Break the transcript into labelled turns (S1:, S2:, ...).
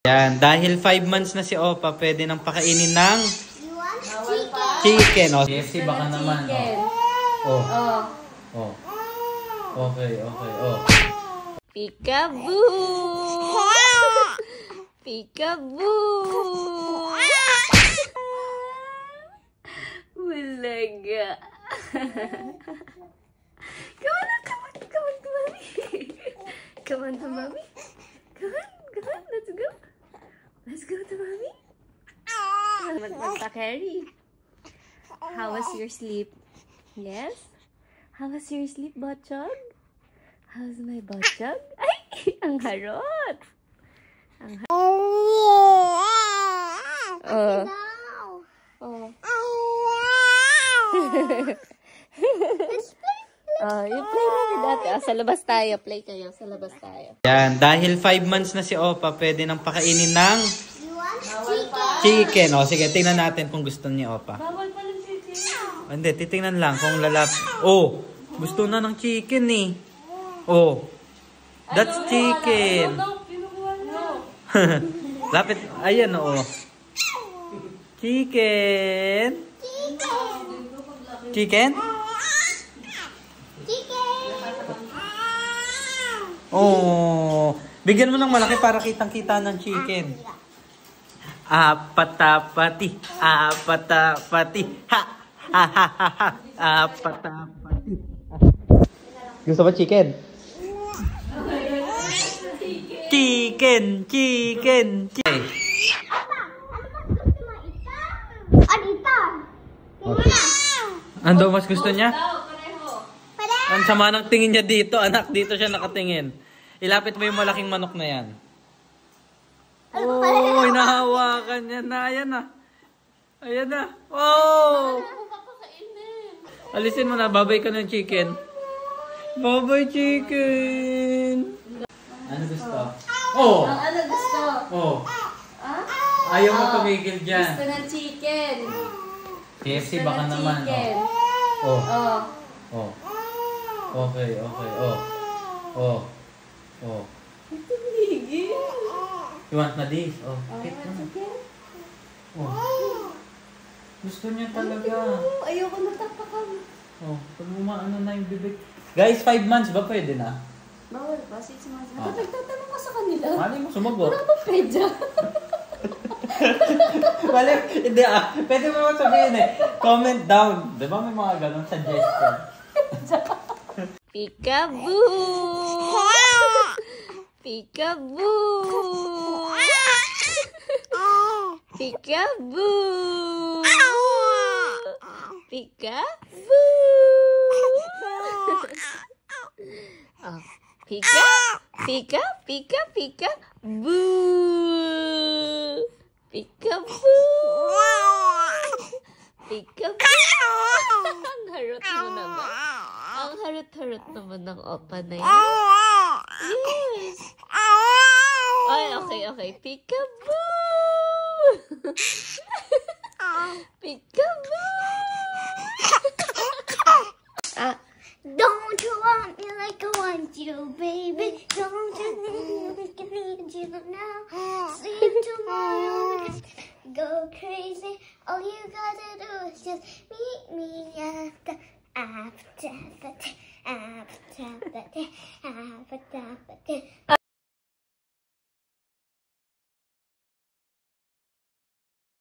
S1: Yan, dahil 5 months na si Opa, pwede nang pakainin ng chicken. Oh, KFC baka naman. Oh. Oh. Okay. Oh.
S2: Peekaboo! Peekaboo! Walaga. Come on to mommy. Come on to mommy. Come on, let's go. Let's go to mommy. Magpapakari. How was your sleep? Yes? How was your sleep, Botchog? How's my Botchog? Ay! Ang harot! Ang harot. You play natin dati. Sa labas tayo. Play kayo. Sa labas tayo.
S1: Yan, dahil 5 months na si Opa, pwede nang pakainin ng chicken. O, sige, tingnan natin kung gusto ni Opa.
S2: Bawal pa ng chicken.
S1: Hindi, titingnan lang kung lalap. Oh, gusto na ng chicken eh. Oh, that's chicken. Lapit, ayan oh. Chicken. Chicken? Oh, bigyan mo ng malaki para kitang-kita ng chicken. Apatapati, apatapati, ha, ha, ha, ha, ha, apatapati. Gusto ba chicken? Chicken. Ano mas gusto niya? Ang sama ng tingin niya dito, anak. Dito siya nakatingin. Ilapit mo yung malaking manok na yan. Oh, hinahawakan niya na. Ayan na. Ayan na. Oh! Alisin mo na. Babay ka ng chicken. Babay chicken. Ano gusto? Oh!
S2: Ano gusto?
S1: Oh! Ayaw mo tumigil dyan.
S2: Gusto ng chicken.
S1: KFC baka naman. Oh. Oh. Okay. Oh.
S2: Tumigil.
S1: You want na this? Oh. Oh. Gusto niya talaga.
S2: Ayoko na tapakan.
S1: Oh. Pag umaano na yung bibig. Guys, 5 months ba pwede na?
S2: Bawal pa, 6 months. Nagtatanong ka sa kanila.
S1: Mali mo sumagot.
S2: Wala pa pedya.
S1: Mali, hindi pwede mo naman sabihin eh. Comment down. Diba may mga ganong suggestion?
S2: Peekaboo! Peekaboo! Peekaboo! Peekaboo! Oh, Pika, boo! Peekaboo! Peekaboo! Ang harot mo naman. Ang harot-harot naman ng Opa na yan. Yes! Ay, okay. Peekaboo! Peekaboo!
S3: Don't you want me like I want you, baby? Don't you need you now? Sleep tomorrow, go crazy. All you gotta do is just meet me after the